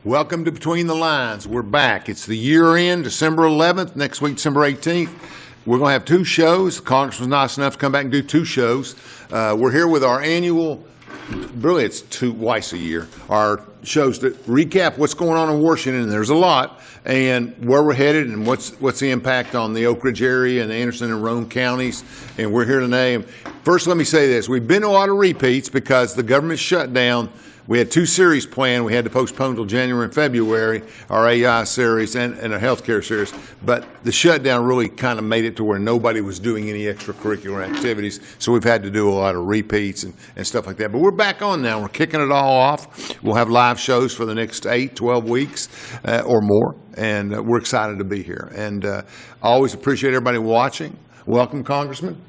Welcome to Between the Lines. We're back. It's the year end, December 11th, next week, December 18th. We're going to have two shows. The Congress was nice enough to come back and do two shows. We're here with our annual, really it's twice a year, our shows that recap what's going on in Washington, and there's a lot, and where we're headed and what's the impact on the Oak Ridge area and the Anderson and Roane counties, and we're here today. First, let me say this. We've been to a lot of repeats because the government shut down. We had two series planned. We had to postpone until January and February, our AI series and our healthcare series. But the shutdown really kind of made it to where nobody was doing any extracurricular activities. So we've had to do a lot of repeats and stuff like that. But we're back on now. We're kicking it all off. We'll have live shows for the next 8, 12 weeks or more. And we're excited to be here. And I always appreciate everybody watching. Welcome, Congressman.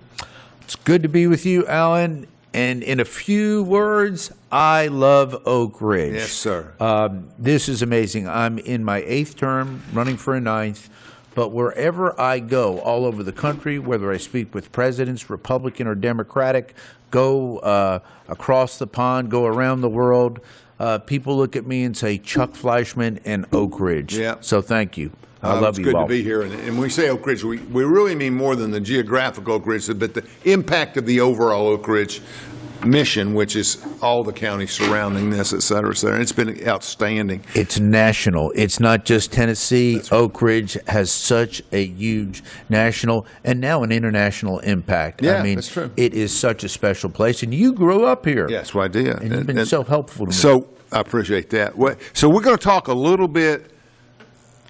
It's good to be with you, Alan. And in a few words, I love Oak Ridge. Yes, sir. This is amazing. I'm in my 8th term, running for a 9th. But wherever I go, all over the country, whether I speak with presidents, Republican or Democratic, go across the pond, go around the world, people look at me and say, Chuck Fleischmann and Oak Ridge. Yeah. So thank you. I love you all. It's good to be here. And when we say Oak Ridge, we really mean more than the geographic Oak Ridge, but the impact of the overall Oak Ridge mission, which is all the counties surrounding this, et cetera, et cetera. It's been outstanding. It's national. It's not just Tennessee. Right. Oak Ridge has such a huge national and now an international impact. Yeah, I mean, that's true. It is such a special place. And you grew up here. Yes, well, I did. And you've been so helpful to me. So I appreciate that. So we're going to talk a little bit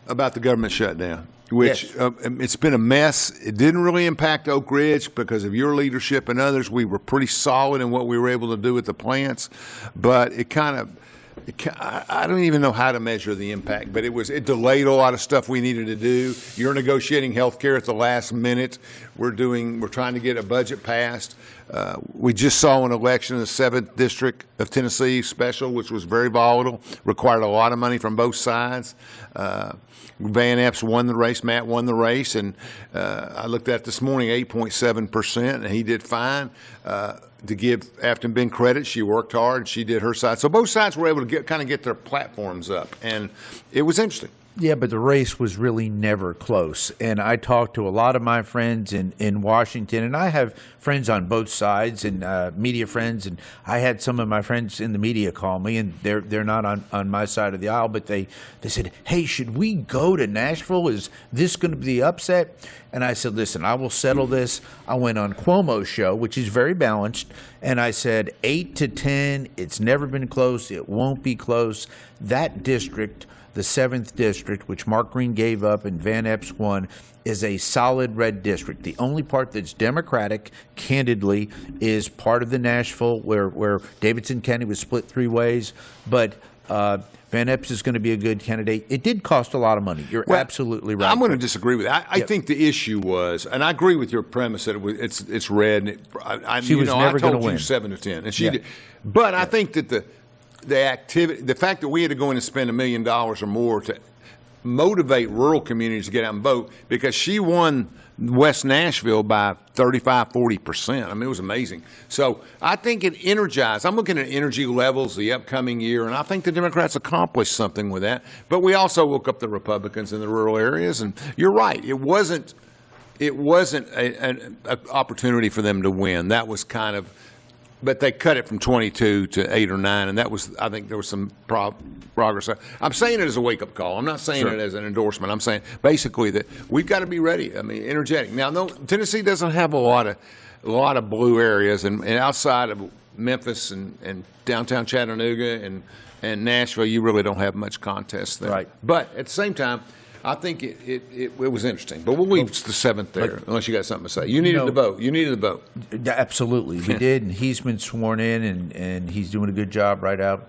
about the government shutdown, which yes. It's been a mess. It didn't really impact Oak Ridge because of your leadership and others. We were pretty solid in what we were able to do with the plants, but I don't even know how to measure the impact, but it delayed a lot of stuff we needed to do. You're negotiating health care at the last minute. We're trying to get a budget passed. We just saw an election in the 7th District of Tennessee special, which was very volatile, required a lot of money from both sides. Van Epps won the race, Matt won the race, and I looked at this morning, 8.7%, and he did fine. To give Afton Ben credit, she worked hard, she did her side. So both sides were able to get their platforms up, and it was interesting. Yeah, but the race was really never close. And I talked to a lot of my friends in Washington, and I have friends on both sides and media friends. And I had some of my friends in the media call me, and they're not on my side of the aisle, but they said, hey, should we go to Nashville? Is this going to be the upset? And I said, listen, I will settle this. I went on Cuomo's show, which is very balanced, and I said 8-10, it's never been close, it won't be close. That district, the 7th District, which Mark Green gave up and Van Epps won, is a solid red district. The only part that's Democratic, candidly, is part of the Nashville where Davidson County was split 3 ways. But Van Epps is going to be a good candidate. It did cost a lot of money. You're absolutely right. I'm going to disagree with that. I think the issue was, and I agree with your premise that it's red. And I told you 7-10, and she did. But I think that the activity, the fact that we had to go in and spend $1 million or more to motivate rural communities to get out and vote, because she won West Nashville by 35-40%. I mean, it was amazing. So I think it energized. I'm looking at energy levels the upcoming year, and I think the Democrats accomplished something with that. But we also woke up the Republicans in the rural areas, and you're right. It wasn't an opportunity for them to win. That was kind of. But they cut it from 22 to 8 or 9, and that was, I think there was some progress. I'm saying it as a wake-up call. I'm not saying it as an endorsement. I'm saying basically that we've got to be ready. I mean, energetic. Now, no, Tennessee doesn't have a lot of blue areas, and outside of Memphis and downtown Chattanooga and Nashville, you really don't have much contest there. Right. But at the same time, I think it was interesting, but we'll leave the 7th there, unless you got something to say. You needed to vote. You needed to vote. Absolutely, we did, and he's been sworn in, and he's doing a good job right out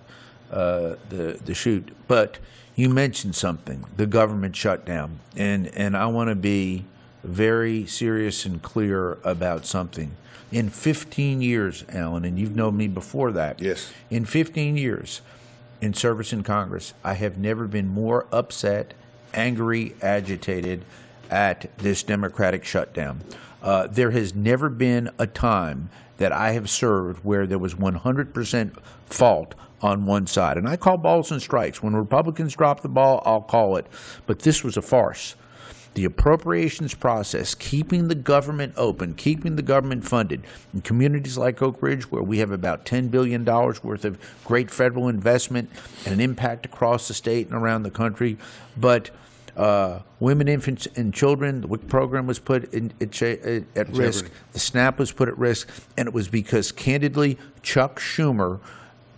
the chute. But you mentioned something, the government shutdown, and I want to be very serious and clear about something. In 15 years, Alan, and you've known me before that. Yes. In 15 years in service in Congress, I have never been more upset, angry, agitated at this Democratic shutdown. There has never been a time that I have served where there was 100% fault on one side. And I call balls and strikes. When Republicans drop the ball, I'll call it. But this was a farce. The appropriations process, keeping the government open, keeping the government funded. In communities like Oak Ridge, where we have about $10 billion worth of great federal investment and an impact across the state and around the country. But women, infants, and children, the WIC program was put at risk. The SNAP was put at risk. And it was because, candidly, Chuck Schumer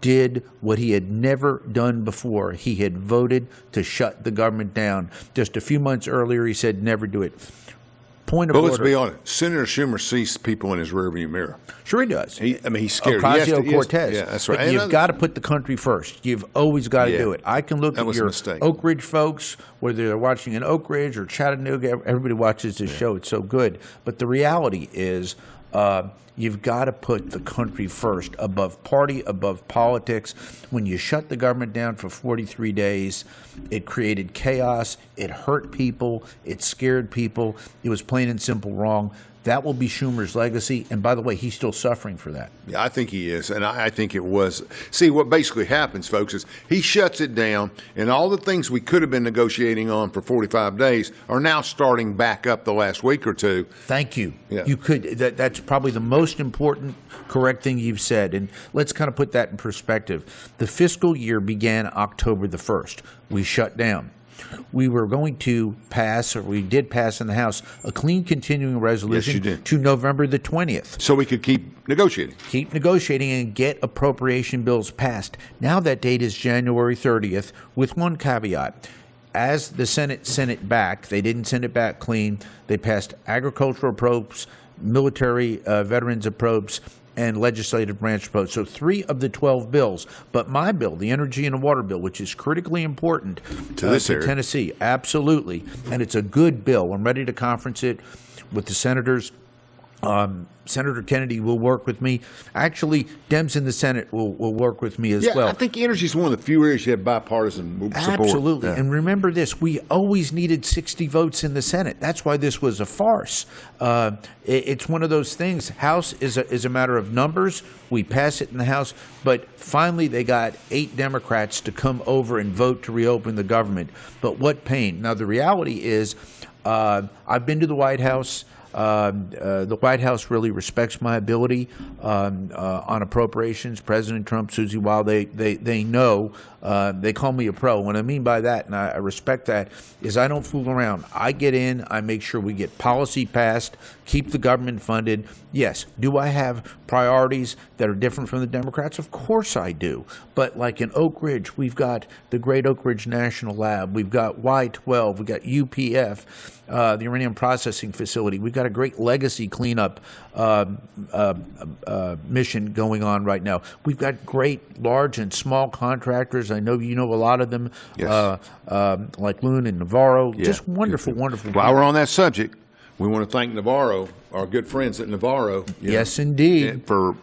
did what he had never done before. He had voted to shut the government down. Just a few months earlier, he said never do it. Point of order. But let's be honest. Senator Schumer sees people in his rearview mirror. Sure he does. He's scared. Ocasio-Cortez. Yeah, that's right. But you've got to put the country first. You've always got to do it. I can look at your Oak Ridge folks, whether they're watching in Oak Ridge or Chattanooga. Everybody watches this show. It's so good. But the reality is you've got to put the country first, above party, above politics. When you shut the government down for 43 days, it created chaos. It hurt people. It scared people. It was plain and simple wrong. That will be Schumer's legacy. And by the way, he's still suffering for that. Yeah, I think he is. And I think it was. See, what basically happens, folks, is he shuts it down, and all the things we could have been negotiating on for 45 days are now starting back up the last week or two. Thank you. Yeah. You could. That's probably the most important, correct thing you've said. And let's kind of put that in perspective. The fiscal year began October the 1st. We shut down. We were going to pass, or we did pass in the House, a clean continuing resolution to November the 20th. So we could keep negotiating. Keep negotiating and get appropriation bills passed. Now that date is January 30th, with one caveat. As the Senate sent it back, they didn't send it back clean. They passed agricultural appropriations, military veterans appropriations, and legislative branch approach. So 3 of the 12 bills. But my bill, the energy and water bill, which is critically important to this area. Tennessee, absolutely. And it's a good bill. I'm ready to conference it with the senators. Senator Kennedy will work with me. Actually, Dems in the Senate will work with me as well. I think energy is one of the few areas you have bipartisan support. Absolutely. Yeah. And remember this, we always needed 60 votes in the Senate. That's why this was a farce. It's one of those things. House is a matter of numbers. We pass it in the House. But finally, they got 8 Democrats to come over and vote to reopen the government. But what pain. Now, the reality is I've been to the White House. The White House really respects my ability on appropriations. President Trump, Susie Wild, they know. They call me a pro. What I mean by that, and I respect that, is I don't fool around. I get in. I make sure we get policy passed, keep the government funded. Yes. Do I have priorities that are different from the Democrats? Of course I do. But like in Oak Ridge, we've got the Great Oak Ridge National Lab. We've got Y-12. We've got UPF, the uranium processing facility. We've got a great legacy cleanup mission going on right now. We've got great large and small contractors. I know you know a lot of them, yes. like Loon and Navarro. Yeah. Just wonderful, wonderful. While we're on that subject, we want to thank Navarro, our good friends at Navarro. Yes, indeed. For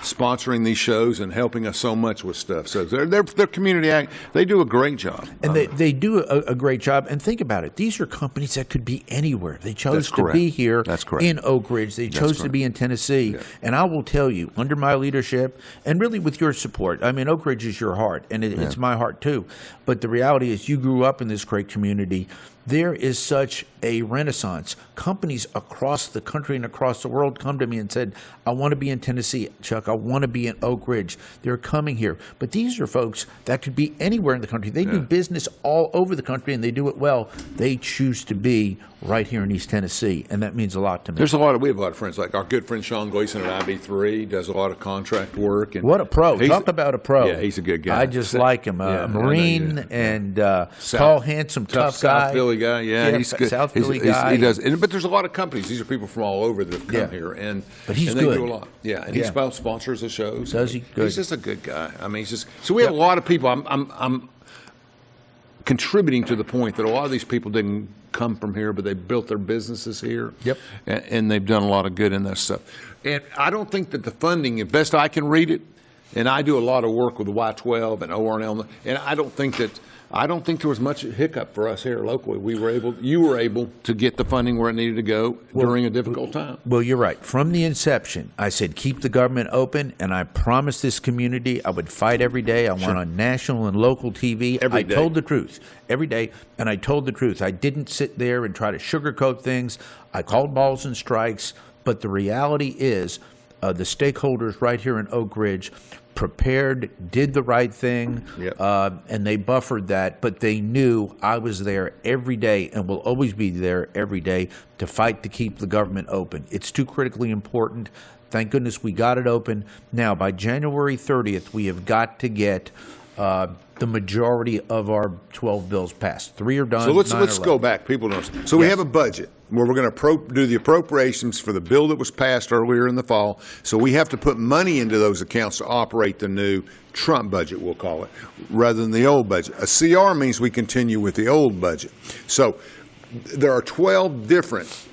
sponsoring these shows and helping us so much with stuff. So they're community act. They do a great job. And they do a great job. And think about it. These are companies that could be anywhere. They chose to be here in Oak Ridge. They chose to be in Tennessee. Yeah. And I will tell you, under my leadership, and really with your support, I mean, Oak Ridge is your heart, and it's my heart too. But the reality is you grew up in this great community. There is such a renaissance. Companies across the country and across the world come to me and said, I want to be in Tennessee, Chuck. I want to be in Oak Ridge. They're coming here. But these are folks that could be anywhere in the country. They do business all over the country, and they do it well. They choose to be right here in East Tennessee, and that means a lot to me. We have a lot of friends, like our good friend Sean Gleason at IB3 does a lot of contract work. And what a pro. Talk about a pro. Yeah, he's a good guy. I just like him. A Marine and tall, handsome, tough guy. South Philly guy. Yeah, he's good. South Philly guy. He does. But there's a lot of companies. These are people from all over that have come here. But he's good. They do a lot. Yeah, and he sponsors the shows. Does he? Good. He's just a good guy. I mean, he's just. So we have a lot of people. I'm contributing to the point that a lot of these people didn't come from here, but they built their businesses here. Yep. And they've done a lot of good in that stuff. And I don't think that the funding, as best I can read it, And I do a lot of work with the Y-12 and ORNL, and I don't think there was much hiccup for us here locally. You were able to get the funding where it needed to go during a difficult time. Well, you're right. From the inception, I said keep the government open, and I promised this community I would fight every day. I went on national and local TV. Every day. I told the truth every day, and I told the truth. I didn't sit there and try to sugarcoat things. I called balls and strikes, but the reality is the stakeholders right here in Oak Ridge prepared, did the right thing, and they buffered that, but they knew I was there every day and will always be there every day to fight to keep the government open. It's too critically important. Thank goodness we got it open. Now, by January 30th, we have got to get the majority of our 12 bills passed. 3 are done. So let's go back. People know. So we have a budget where we're going to do the appropriations for the bill that was passed earlier in the fall. So we have to put money into those accounts to operate the new Trump budget, we'll call it, rather than the old budget. A CR means we continue with the old budget. So there are 12 different,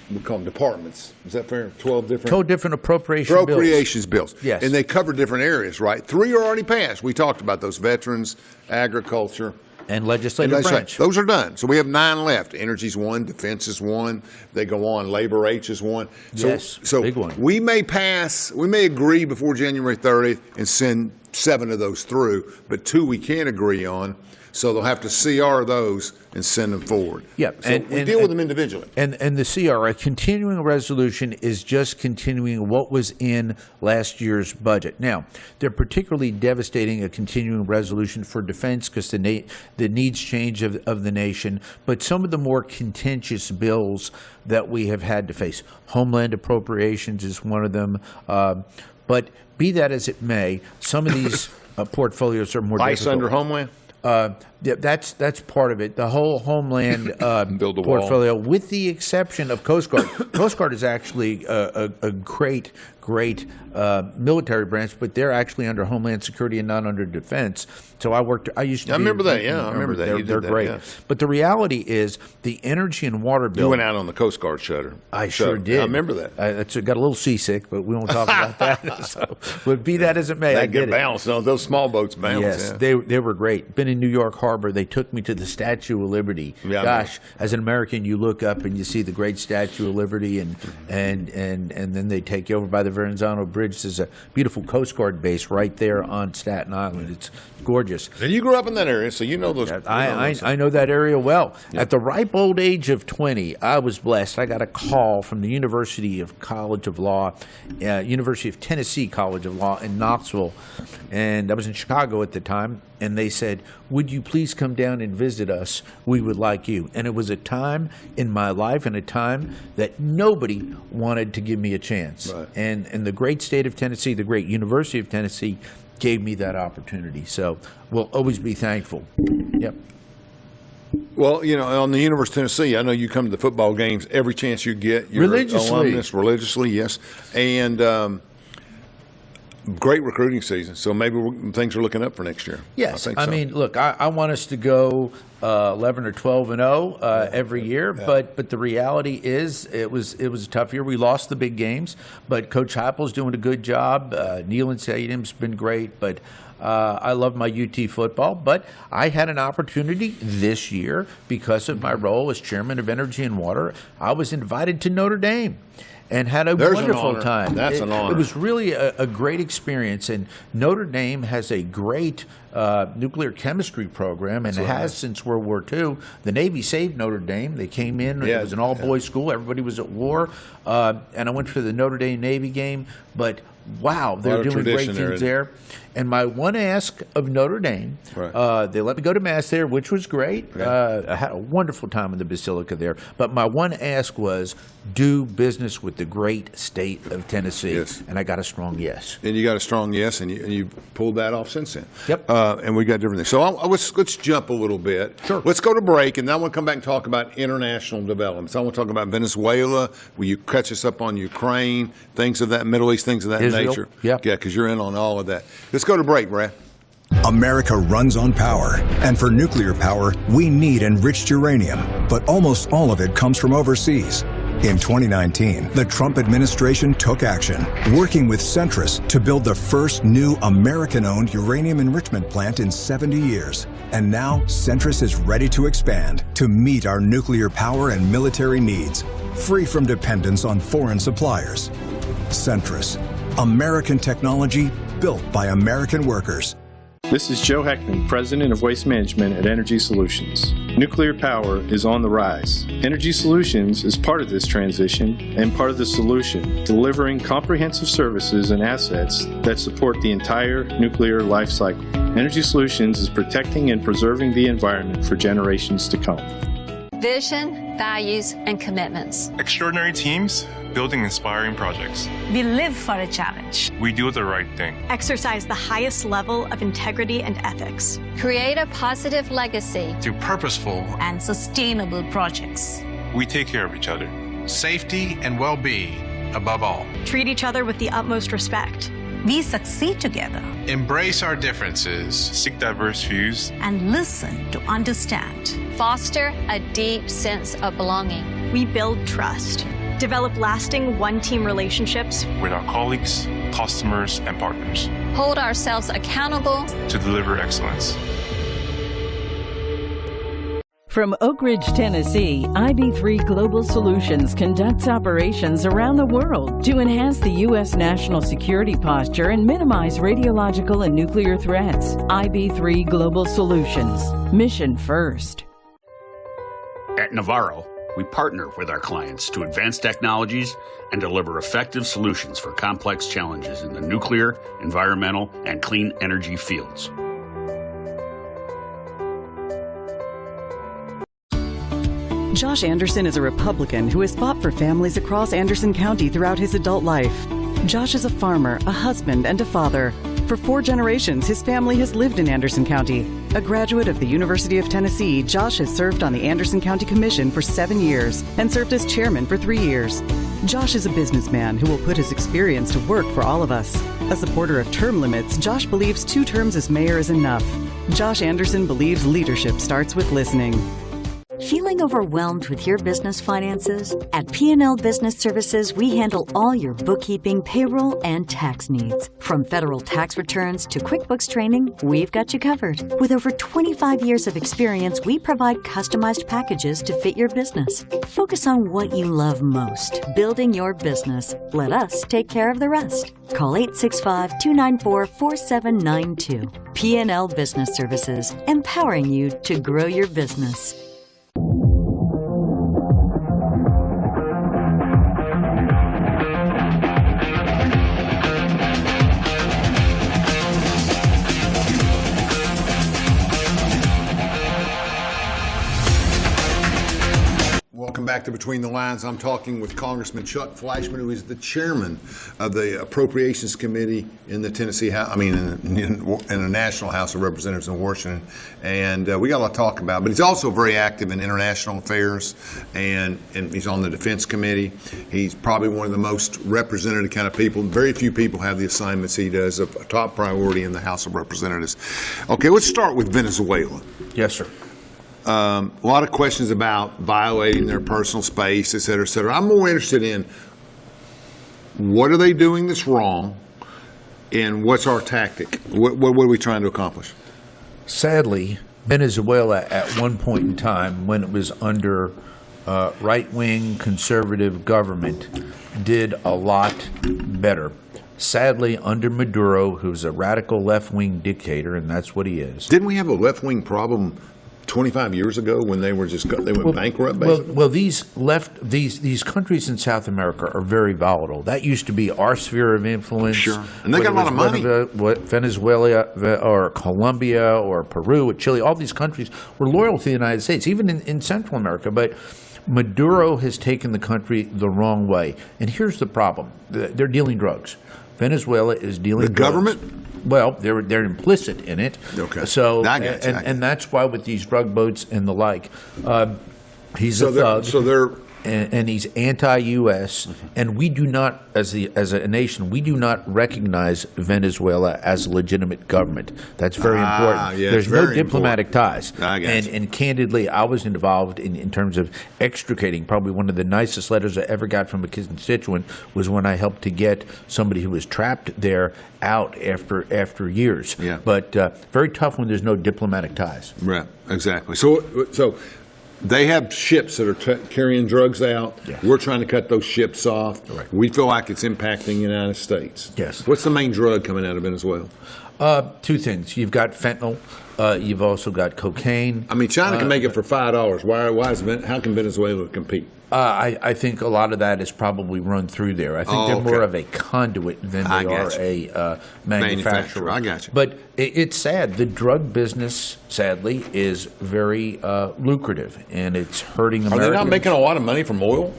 we call them departments. Is that fair? 12 different appropriations bills. Yes. And they cover different areas, right? 3 are already passed. We talked about those: veterans, agriculture, and legislative branch. Those are done. So we have 9 left. Energy's 1, defense is 1. They go on. Labor H is 1. So big one. We may agree before January 30th and send 7 of those through, but 2 we can't agree on. So they'll have to CR those and send them forward. Yep. So we deal with them individually. And the CR, a continuing resolution, is just continuing what was in last year's budget. Now, they're particularly devastating a continuing resolution for defense because the needs change of the nation. But some of the more contentious bills that we have had to face, Homeland Appropriations is one of them. But be that as it may, some of these portfolios are more Vice difficult. under Homeland? That's part of it. The whole Homeland Build a portfolio, with the exception of Coast Guard. Coast Guard is actually a great military branch, but they're actually under Homeland Security and not under Defense. So I used to. I remember that. Yeah, I remember that. They're great. Yeah. But the reality is, the energy and water bill. You went out on the Coast Guard shutter. I sure did. I remember that. I got a little seasick, but we won't talk about that. So, but be that as it may, I get it. Bounce. Those small boats bounce. Yes, yeah. they were great. Been in New York Harbor. They took me to the Statue of Liberty. Yeah, gosh, as an American, you look up and you see the great Statue of Liberty, and then they take you over by the Verrazano Bridge. There's a beautiful Coast Guard base right there on Staten Island. It's gorgeous. And you grew up in that area, so you know those. I know that area well. Yeah. At the ripe old age of 20, I was blessed. I got a call from the University of Tennessee College of Law in Knoxville, and I was in Chicago at the time. And they said, would you please come down and visit us? We would like you. And it was a time in my life and a time that nobody wanted to give me a chance. Right. And the great state of Tennessee, the great University of Tennessee, gave me that opportunity. So we'll always be thankful. Yep. Well, on the University of Tennessee, I know you come to the football games every chance you get. You're religiously, yes. And great recruiting season, so maybe things are looking up for next year. Yes, I mean, look, I want us to go 11 or 12-0 every year, yeah. but the reality is it was a tough year. We lost the big games, but Coach Heupel's doing a good job. Nealon Stadium's been great, but I love my UT football. But I had an opportunity this year because of my role as chairman of Energy and Water. I was invited to Notre Dame. And had a wonderful time. That's an honor. It was really a great experience. And Notre Dame has a great nuclear chemistry program, and it has since World War II. The Navy saved Notre Dame. They came in. It was an all-boys school. Everybody was at war. And I went to the Notre Dame Navy game. But, wow, they're doing great things there. And my one ask of Notre Dame, they let me go to Mass there, which was great. I had a wonderful time in the Basilica there. But my one ask was, do business with the great state of Tennessee. Yes. And I got a strong yes. And you got a strong yes, and you pulled that off since then. Yep. And we got different things. So let's jump a little bit. Sure. Let's go to break, and then I want to come back and talk about international development. So I want to talk about Venezuela. Will you catch us up on Ukraine, things of that, Middle East, things of that Israel. nature? Yeah, because you're in on all of that. Let's go to break, Brad. America runs on power, and for nuclear power, we need enriched uranium, but almost all of it comes from overseas. In 2019, the Trump administration took action, working with Centrus to build the first new American-owned uranium enrichment plant in 70 years. And now, Centrus is ready to expand to meet our nuclear power and military needs, free from dependence on foreign suppliers. Centrus, American technology built by American workers. This is Joe Heckman, President of Waste Management at Energy Solutions. Nuclear power is on the rise. Energy Solutions is part of this transition and part of the solution, delivering comprehensive services and assets that support the entire nuclear life cycle. Energy Solutions is protecting and preserving the environment for generations to come. Vision, values, and commitments. Extraordinary teams building inspiring projects. We live for a challenge. We do the right thing. Exercise the highest level of integrity and ethics. Create a positive legacy. Through purposeful And sustainable projects. we take care of each other. Safety and well-being above all. Treat each other with the utmost respect. We succeed together. Embrace our differences. Seek diverse views. And listen to understand. Foster a deep sense of belonging. We build trust. Develop lasting one-team relationships. With our colleagues, customers, and partners. Hold ourselves accountable. To deliver excellence. From Oak Ridge, Tennessee, IB3 Global Solutions conducts operations around the world to enhance the U.S. national security posture and minimize radiological and nuclear threats. IB3 Global Solutions. Mission first. At Navarro, we partner with our clients to advance technologies and deliver effective solutions for complex challenges in the nuclear, environmental, and clean energy fields. Josh Anderson is a Republican who has fought for families across Anderson County throughout his adult life. Josh is a farmer, a husband, and a father. For 4 generations, his family has lived in Anderson County. A graduate of the University of Tennessee, Josh has served on the Anderson County Commission for 7 years and served as chairman for 3 years. Josh is a businessman who will put his experience to work for all of us. A supporter of term limits, Josh believes 2 terms as mayor is enough. Josh Anderson believes leadership starts with listening. Feeling overwhelmed with your business finances? At P&L Business Services, we handle all your bookkeeping, payroll, and tax needs. From federal tax returns to QuickBooks training, we've got you covered. With over 25 years of experience, we provide customized packages to fit your business. Focus on what you love most, building your business. Let us take care of the rest. Call 865-294-4792. P&L Business Services, empowering you to grow your business. Welcome back to Between the Lines. I'm talking with Congressman Chuck Fleischmann, who is the chairman of the Appropriations Committee in the Tennessee House, in the National House of Representatives in Washington. And we got a lot to talk about, but he's also very active in international affairs, and he's on the Defense Committee. He's probably one of the most representative kind of people. Very few people have the assignments he does of a top priority in the House of Representatives. Okay, let's start with Venezuela. Yes, sir. A lot of questions about violating their personal space, et cetera, et cetera. I'm more interested in what are they doing that's wrong and what's our tactic? What are we trying to accomplish? Sadly, Venezuela at one point in time, when it was under right-wing conservative government, did a lot better. Sadly, under Maduro, who's a radical left-wing dictator, and that's what he is. Didn't we have a left-wing problem 25 years ago when they went bankrupt, basically? Well, these countries in South America are very volatile. That used to be our sphere of influence. Sure. And they got a lot of money. Venezuela or Colombia or Peru or Chile, all these countries were loyal to the United States, even in Central America. But Maduro has taken the country the wrong way. And here's the problem. They're dealing drugs. Venezuela is dealing drugs. The government? Well, they're implicit in it. Okay. So and that's why with these drug boats and the like, he's a thug. So they're and he's anti-U.S. And we do not, as a nation, we do not recognize Venezuela as a legitimate government. That's very important. Yeah, There's no diplomatic ties. I got you. And candidly, I was involved in terms of extricating. Probably one of the nicest letters I ever got from a constituent was when I helped to get somebody who was trapped there out after years. Yeah. But very tough when there's no diplomatic ties. Right, exactly. So they have ships that are carrying drugs out. Yeah. We're trying to cut those ships off. Right. We feel like it's impacting the United States. Yes. What's the main drug coming out of Venezuela? Two things. You've got fentanyl. You've also got cocaine. I mean, China can make it for $5. How can Venezuela compete? I think a lot of that is probably run through there. I think they're more of a conduit than they are a manufacturer. I got you. But it's sad. The drug business, sadly, is very lucrative, and it's hurting Americans. Are they not making a lot of money from oil?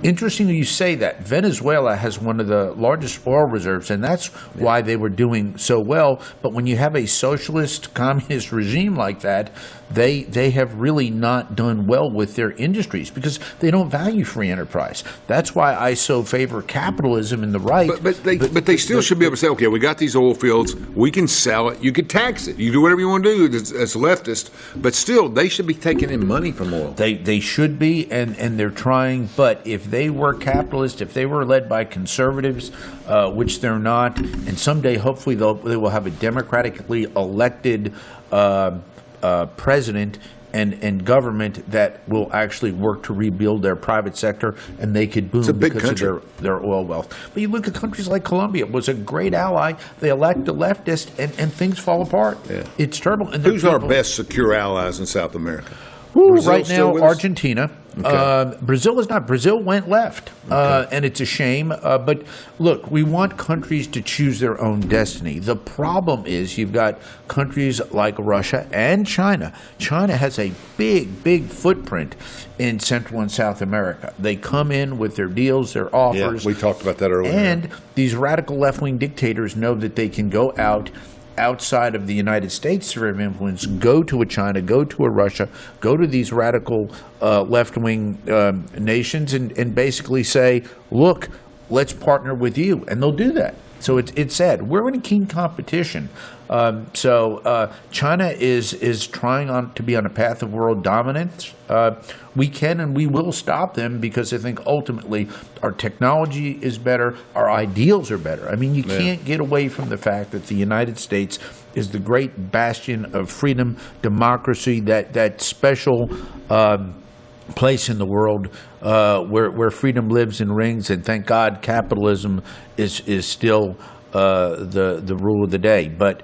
Interesting you say that. Venezuela has one of the largest oil reserves, and that's why they were doing so well. But when you have a socialist, communist regime like that, they have really not done well with their industries because they don't value free enterprise. That's why I so favor capitalism in the right. But they still should be able to say, okay, we got these oil fields, we can sell it, you can tax it, you do whatever you want to do as leftist, but still, they should be taking in money from oil. They should be, and they're trying, but if they were capitalist, if they were led by conservatives, which they're not, and someday hopefully they will have a democratically elected president and government that will actually work to rebuild their private sector, and they could boom because of their oil wealth. But you look at countries like Colombia, it was a great ally. They elect a leftist, and things fall apart. Yeah. It's terrible. And who's our best secure allies in South America? Right now, Argentina. Okay. Brazil is not. Brazil went left, and it's a shame. But look, we want countries to choose their own destiny. The problem is you've got countries like Russia and China. China has a big footprint in Central and South America. They come in with their deals, their offers. Yeah, we talked about that earlier. And these radical left-wing dictators know that they can go outside of the United States sphere of influence, go to a China, go to a Russia, go to these radical left-wing nations and basically say, look, let's partner with you. And they'll do that. So it's sad. We're in keen competition. China is trying to be on a path of world dominance. We can and we will stop them because I think ultimately our technology is better, our ideals are better. I mean, you can't get away from the fact that the United States is the great bastion of freedom, democracy, that special place in the world where freedom lives and rings, and thank God capitalism is still the rule of the day. But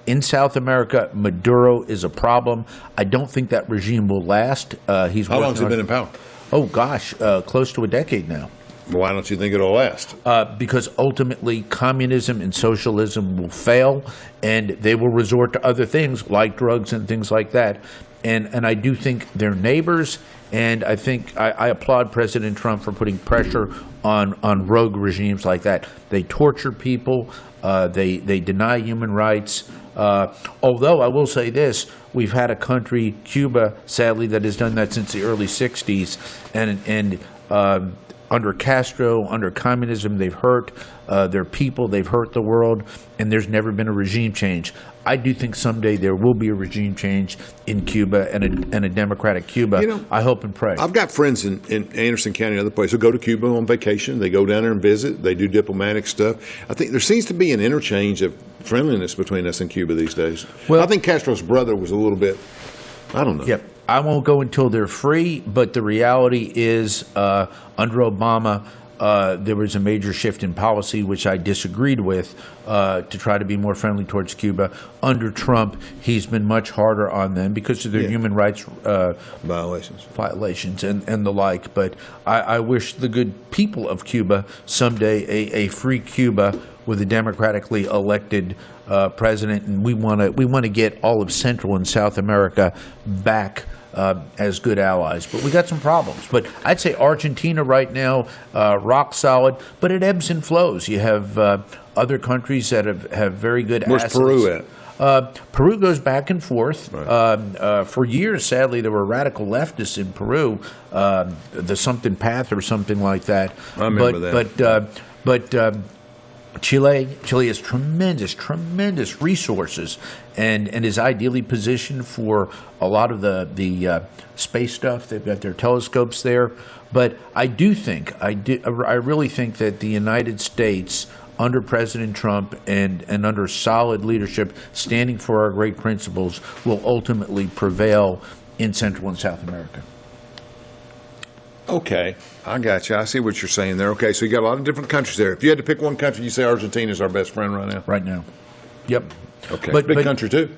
in South America, Maduro is a problem. I don't think that regime will last. How long has he been in power? Oh, gosh, close to a decade now. Why don't you think it'll last? Because ultimately communism and socialism will fail, and they will resort to other things like drugs and things like that. And I do think they're neighbors, and I think I applaud President Trump for putting pressure on rogue regimes like that. They torture people. They deny human rights. Although I will say this, we've had a country, Cuba, sadly, that has done that since the early 60s, and under Castro, under communism, they've hurt their people, they've hurt the world, and there's never been a regime change. I do think someday there will be a regime change in Cuba and a democratic Cuba. I hope and pray. I've got friends in Anderson County and other places who go to Cuba on vacation. They go down there and visit. They do diplomatic stuff. I think there seems to be an interchange of friendliness between us and Cuba these days. Well, I think Castro's brother was a little bit, I don't know. Yep. I won't go until they're free, but the reality is under Obama, there was a major shift in policy, which I disagreed with, to try to be more friendly towards Cuba. Under Trump, he's been much harder on them because of their human rights violations and the like. But I wish the good people of Cuba someday a free Cuba with a democratically elected president, and we want to get all of Central and South America back as good allies. But we got some problems. But I'd say Argentina right now, rock solid, but it ebbs and flows. You have other countries that have very good assets. Where's Peru at? Peru goes back and forth. Right. For years, sadly, there were radical leftists in Peru, the something path or something like that. I remember that. But Chile has tremendous resources and is ideally positioned for a lot of the space stuff. They've got their telescopes there. But I really think that the United States, under President Trump and under solid leadership, standing for our great principles, will ultimately prevail in Central and South America. Okay, I got you. I see what you're saying there. Okay, so you got a lot of different countries there. If you had to pick one country, you say Argentina is our best friend right now? Right now. Yep. Okay, But big country too.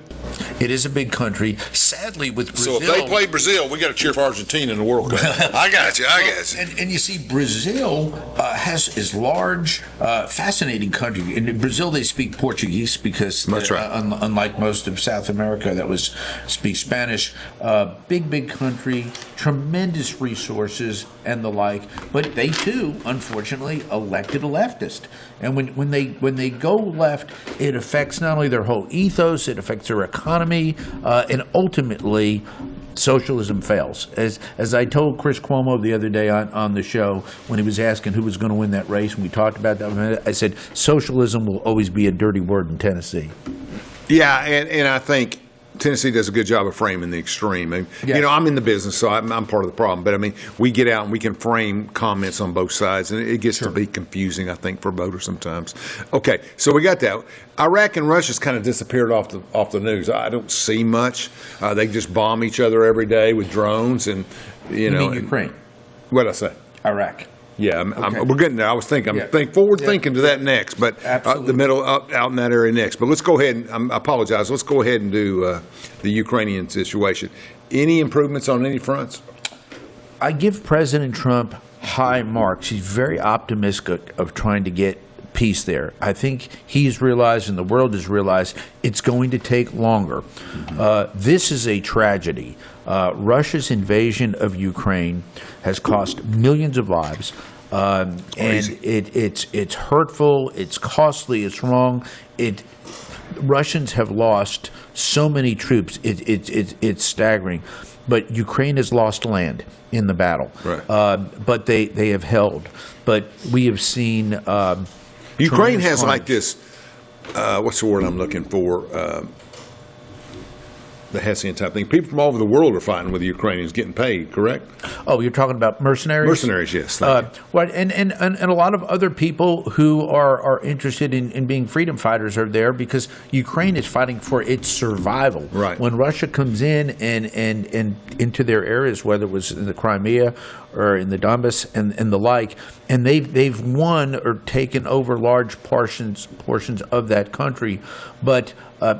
It is a big country. Sadly, with Brazil... So if they play Brazil, we got to cheer for Argentina in the World Cup. I got you. And you see, Brazil is large, fascinating country. In Brazil, they speak Portuguese because, that's right. Unlike most of South America that speak Spanish. Big country, tremendous resources and the like. But they too, unfortunately, elected a leftist. And when they go left, it affects not only their whole ethos, it affects their economy, and ultimately socialism fails. As I told Chris Cuomo the other day on the show when he was asking who was going to win that race, and we talked about that, I said socialism will always be a dirty word in Tennessee. Yeah, and I think Tennessee does a good job of framing the extreme. And, Yes. You know, I'm in the business, so I'm part of the problem. But, I mean, we get out and we can frame comments on both sides, and it gets to be confusing, I think, for voters sometimes. Okay, so we got that. Iraq and Russia's kind of disappeared off the news. I don't see much. They just bomb each other every day with drones, and, you know. mean Ukraine? What did I say? Iraq. Yeah, Okay. we're getting there. I was thinking, I'm forward thinking to that next, but the middle out in that area next. But let's go ahead and I apologize. Let's go ahead and do the Ukrainian situation. Any improvements on any fronts? I give President Trump high marks. He's very optimistic of trying to get peace there. I think he's realized and the world has realized it's going to take longer. This is a tragedy. Russia's invasion of Ukraine has cost millions of lives. And it's hurtful, it's costly, it's wrong. Russians have lost so many troops. It's staggering. But Ukraine has lost land in the battle. Right. But they have held. But we have seen Ukraine has like this. What's the word I'm looking for? The Hessian type thing. People from all over the world are fighting with the Ukrainians, getting paid. Correct? Oh, you're talking about mercenaries? Mercenaries, yes. Thank you. Right, and a lot of other people who are interested in being freedom fighters are there because Ukraine is fighting for its survival. Right. When Russia comes in and into their areas, whether it was in the Crimea or in the Donbass and the like, and they've won or taken over large portions of that country, but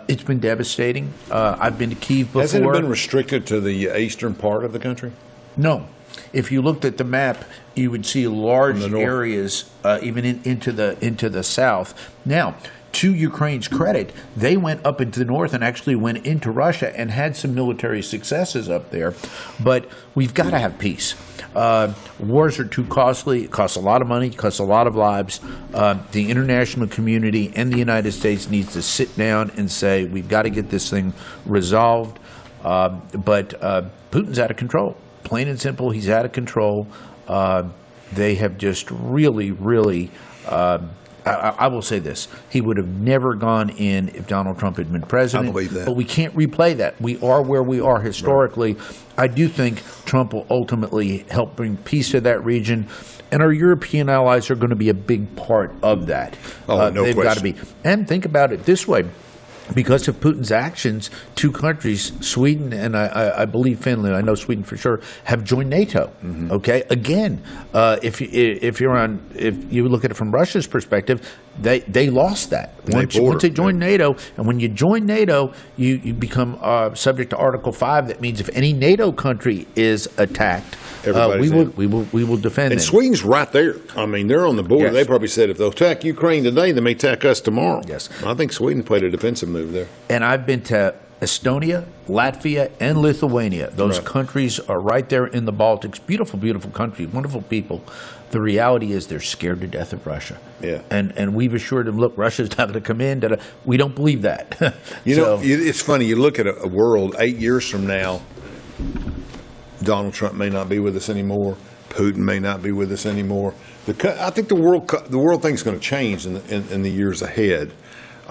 it's been devastating. I've been to Kyiv before. Hasn't it been restricted to the eastern part of the country? No. If you looked at the map, you would see large areas, even into the south. Now, to Ukraine's credit, they went up into the north and actually went into Russia and had some military successes up there. But we've got to have peace. Wars are too costly. It costs a lot of money. It costs a lot of lives. The international community and the United States needs to sit down and say, we've got to get this thing resolved. But Putin's out of control. Plain and simple, he's out of control. They have just really I will say this. He would have never gone in if Donald Trump had been president. I believe that. But we can't replay that. We are where we are historically. Right. I do think Trump will ultimately help bring peace to that region. And our European allies are going to be a big part of that. Oh, no they've question. got to be. And think about it this way. Because of Putin's actions, two countries, Sweden and I believe Finland, I know Sweden for sure, have joined NATO. Mm-hmm. Okay, again, if you look at it from Russia's perspective, they lost that once they joined NATO, and when you join NATO, you become subject to Article 5. That means if any NATO country is attacked, we will defend them. And Sweden's right there. I mean, they're on the border. Yes. They probably said if they'll attack Ukraine today, they may attack us tomorrow. Yes. I think Sweden played a defensive move there. And I've been to Estonia, Latvia, and Lithuania. Those Right. countries are right there in the Baltics. Beautiful, beautiful country, wonderful people. The reality is they're scared to death of Russia. Yeah. And we've assured them, look, Russia's not going to come in. We don't believe that. You know, it's funny. You look at a world 8 years from now, Donald Trump may not be with us anymore. Putin may not be with us anymore. I think the world thing's going to change in the years ahead.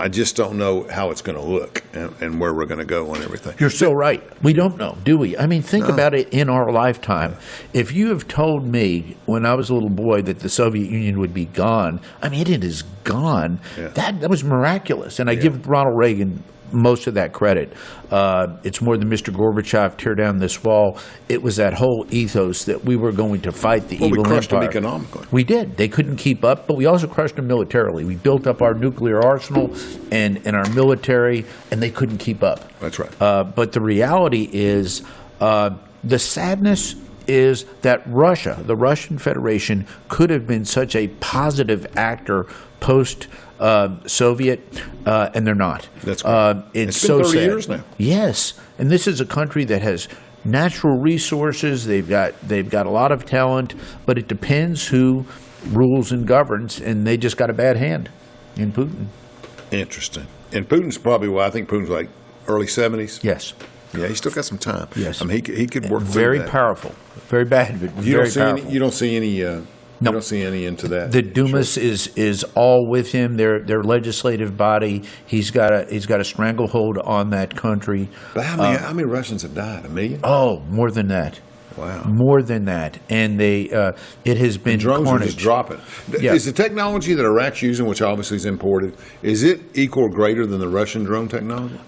I just don't know how it's going to look and where we're going to go on everything. You're so right. We don't know, do we? I mean, think about it in our lifetime. If you have told me when I was a little boy that the Soviet Union would be gone, I mean, it is gone. Yeah. That was miraculous. And I give Ronald Reagan most of that credit. It's more than Mr. Gorbachev tear down this wall. It was that whole ethos that we were going to fight the evil empire. We crushed them economically. We did. They couldn't keep up, but we also crushed them militarily. We built up our nuclear arsenal and our military, and they couldn't keep up. That's right. But the reality is the sadness is that Russia, the Russian Federation, could have been such a positive actor post-Soviet, and they're not. That's right. It's been so 30 sad. years now. Yes, and this is a country that has natural resources. They've got a lot of talent, but it depends who rules and governs, and they just got a bad hand in Putin. Interesting. And Putin's probably, I think Putin's like early 70s. Yes. Yeah, he's still got some time. Yes. I mean, he could work through very that. powerful. Very bad, but You very powerful. don't see any. No. You don't see any into that. The Dumas is all with him. Their legislative body. He's got a stranglehold on that country. But how many Russians have died? 1 million? Oh, more than that. Wow. More than that. And it has been And drones carnage. are just dropping. Yeah. Is the technology that Iraq's using, which obviously is imported, is it equal or greater than the Russian drone technology?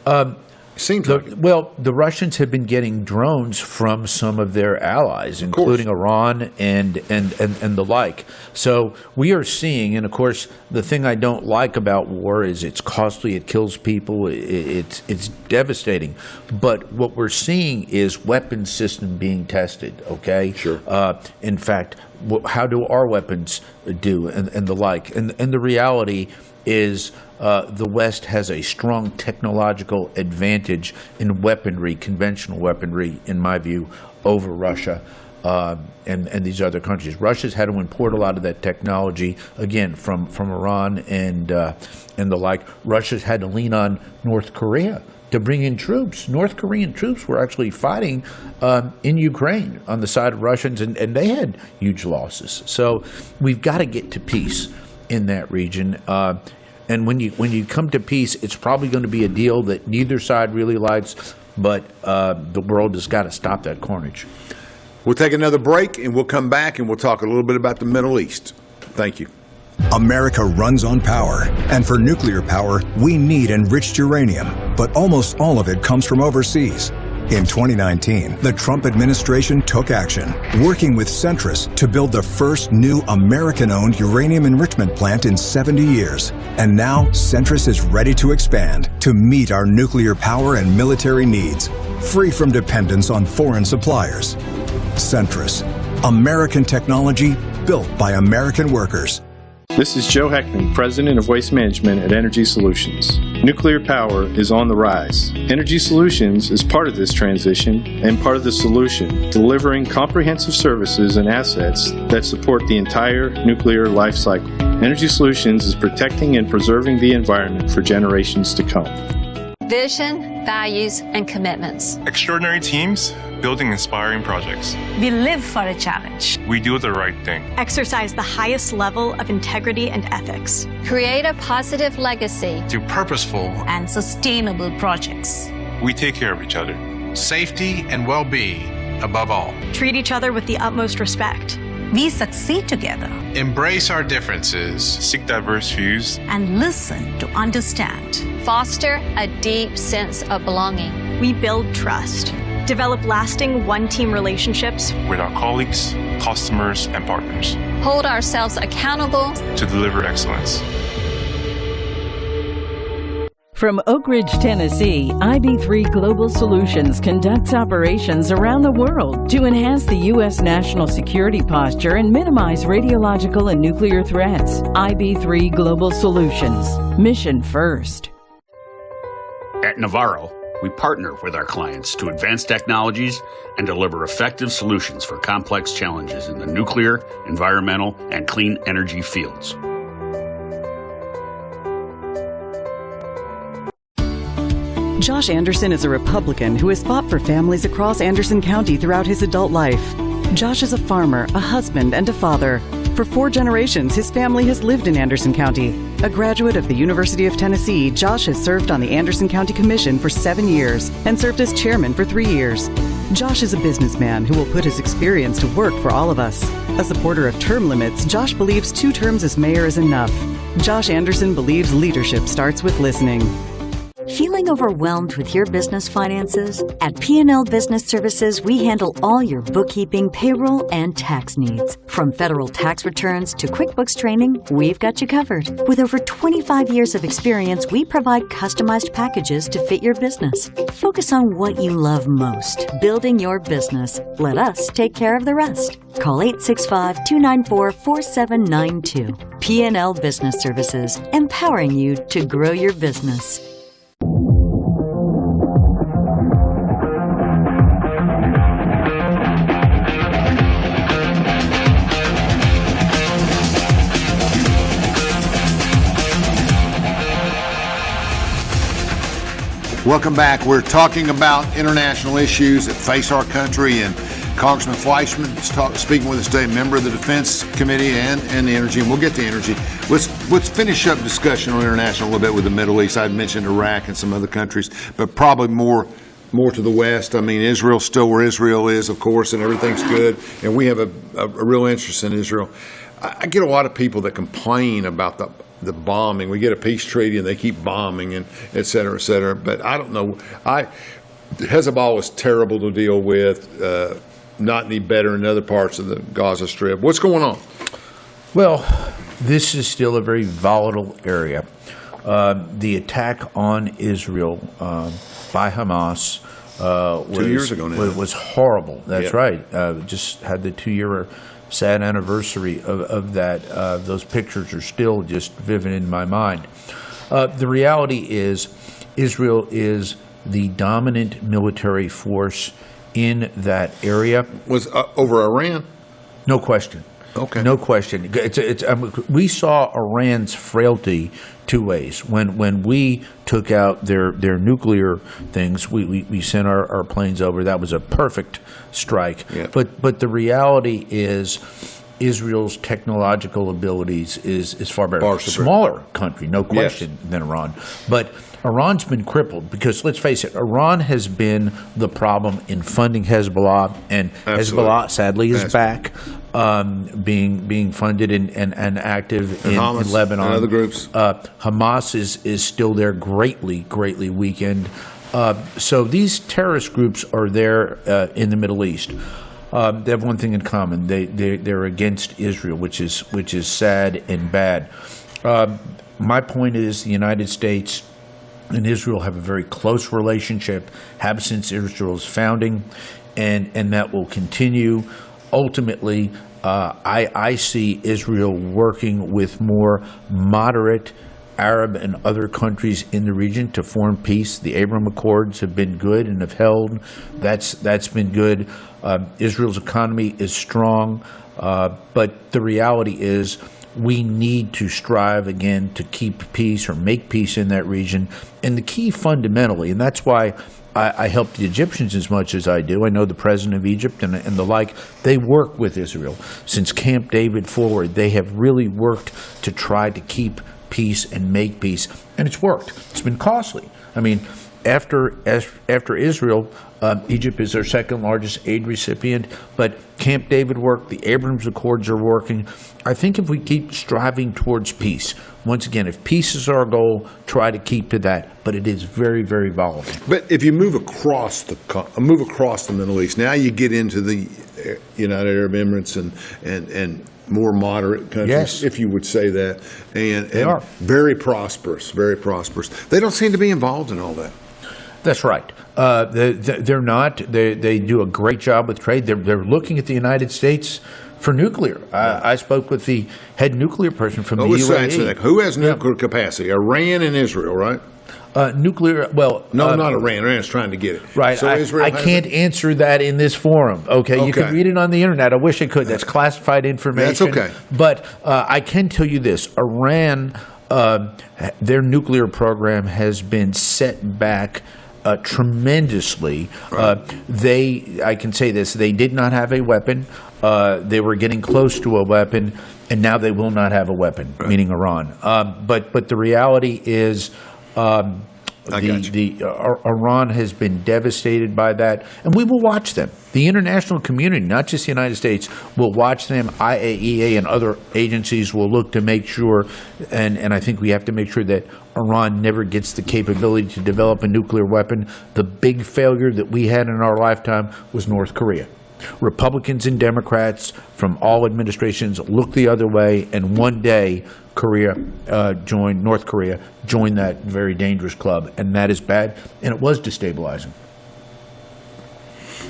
Seems like it. Well, the Russians have been getting drones from some of their allies, including Iran and the like. So we are seeing, and of course, the thing I don't like about war is it's costly, it kills people, it's devastating. But what we're seeing is weapons system being tested. Okay, sure. In fact, how do our weapons do, and the like, and the reality is the West has a strong technological advantage in weaponry, conventional weaponry, in my view, over Russia and these other countries. Russia's had to import a lot of that technology, again, from Iran and the like. Russia's had to lean on North Korea to bring in troops. North Korean troops were actually fighting in Ukraine on the side of Russians, and they had huge losses. So we've got to get to peace in that region. And when you come to peace, it's probably going to be a deal that neither side really likes, but the world has got to stop that carnage. We'll take another break, and we'll come back, and we'll talk a little bit about the Middle East. Thank you. America runs on power, and for nuclear power, we need enriched uranium, but almost all of it comes from overseas. In 2019, the Trump administration took action, working with Centrus to build the first new American-owned uranium enrichment plant in 70 years. And now, Centrus is ready to expand to meet our nuclear power and military needs, free from dependence on foreign suppliers. Centrus, American technology built by American workers. This is Joe Heckman, President of Waste Management at Energy Solutions. Nuclear power is on the rise. Energy Solutions is part of this transition and part of the solution, delivering comprehensive services and assets that support the entire nuclear life cycle. Energy Solutions is protecting and preserving the environment for generations to come. Vision, values, and commitments. Extraordinary teams building inspiring projects. We live for a challenge. We do the right thing. Exercise the highest level of integrity and ethics. Create a positive legacy. Through purposeful and sustainable projects. We take care of each other. Safety and well-being above all. Treat each other with the utmost respect. We succeed together. Embrace our differences. Seek diverse views. And listen to understand. Foster a deep sense of belonging. We build trust. Develop lasting one-team relationships with our colleagues, customers, and partners. Hold ourselves accountable to deliver excellence. From Oak Ridge, Tennessee, IB3 Global Solutions conducts operations around the world to enhance the U.S. national security posture and minimize radiological and nuclear threats. IB3 Global Solutions. Mission first. At Navarro, we partner with our clients to advance technologies and deliver effective solutions for complex challenges in the nuclear, environmental, and clean energy fields. Josh Anderson is a Republican who has fought for families across Anderson County throughout his adult life. Josh is a farmer, a husband, and a father. For 4 generations, his family has lived in Anderson County. A graduate of the University of Tennessee, Josh has served on the Anderson County Commission for 7 years and served as chairman for 3 years. Josh is a businessman who will put his experience to work for all of us. A supporter of term limits, Josh believes 2 terms as mayor is enough. Josh Anderson believes leadership starts with listening. Feeling overwhelmed with your business finances? At P&L Business Services, we handle all your bookkeeping, payroll, and tax needs. From federal tax returns to QuickBooks training, we've got you covered. With over 25 years of experience, we provide customized packages to fit your business. Focus on what you love most, building your business. Let us take care of the rest. Call 865-294-4792. P&L Business Services, empowering you to grow your business. Welcome back. We're talking about international issues that face our country, and Congressman Fleischmann is speaking with us today, member of the Defense Committee and the Energy, and we'll get to energy. Let's finish up discussion on international a little bit with the Middle East. I'd mentioned Iraq and some other countries, but probably more to the west. I mean, Israel's still where Israel is, of course, and everything's good, and we have a real interest in Israel. I get a lot of people that complain about the bombing. We get a peace treaty and they keep bombing and et cetera, et cetera. But I don't know. Hezbollah was terrible to deal with, not any better in other parts of the Gaza Strip. What's going on? Well, this is still a very volatile area. The attack on Israel by Hamas 2 years ago now. was horrible. That's Yeah. right. Just had the 2-year sad anniversary of that. Those pictures are still just vivid in my mind. The reality is Israel is the dominant military force in that area. Was over Iran? No question. Okay. No question. We saw Iran's frailty 2 ways. When we took out their nuclear things, we sent our planes over. That was a perfect strike. Yeah. But the reality is Israel's technological abilities is far better. Far superior. Smaller country, no question, than Iran. But Iran's been crippled because, let's face it, Iran has been the problem in funding Hezbollah, and Absolutely. Hezbollah, sadly, is back, being funded and active in Lebanon. And other groups. Hamas is still there, greatly weakened. So these terrorist groups are there in the Middle East. They have one thing in common: they're against Israel, which is sad and bad. My point is, the United States and Israel have a very close relationship, have since Israel's founding, and that will continue. Ultimately, I see Israel working with more moderate Arab and other countries in the region to form peace. The Abraham Accords have been good and have held. That's been good. Israel's economy is strong, but the reality is we need to strive again to keep peace or make peace in that region. And the key fundamentally, and that's why I help the Egyptians as much as I do. I know the president of Egypt and the like. They work with Israel. Since Camp David forward, they have really worked to try to keep peace and make peace, and it's worked. It's been costly. I mean, after Israel, Egypt is their second largest aid recipient, but Camp David worked, the Abraham Accords are working. I think if we keep striving towards peace, once again, if peace is our goal, try to keep to that, but it is very, very volatile. But if you move across the Middle East, now you get into the United Arab Emirates and more moderate countries, Yes. if you would say that, and They are. very prosperous, very prosperous. They don't seem to be involved in all that. That's right. They're not. They do a great job with trade. They're looking at the United States for nuclear. I spoke with the head nuclear person from the UAE. Who has nuclear capacity? Iran and Israel, right? Nuclear, well... No, not Iran. Iran's trying to get it. Right. So Israel I has can't answer that in this forum. Okay. You can Okay. read it on the internet. I wish I could. That's classified information. That's okay. But I can tell you this. Iran, their nuclear program has been set back tremendously. I can say this. They did not have a weapon. They were getting close to a weapon, and now they will not have a weapon, meaning Iran. But the reality is... Iran has been devastated by that, and we will watch them. The international community, not just the United States, will watch them. IAEA and other agencies will look to make sure, and I think we have to make sure that Iran never gets the capability to develop a nuclear weapon. The big failure that we had in our lifetime was North Korea. Republicans and Democrats from all administrations looked the other way, and one day North Korea joined that very dangerous club, and that is bad, and it was destabilizing.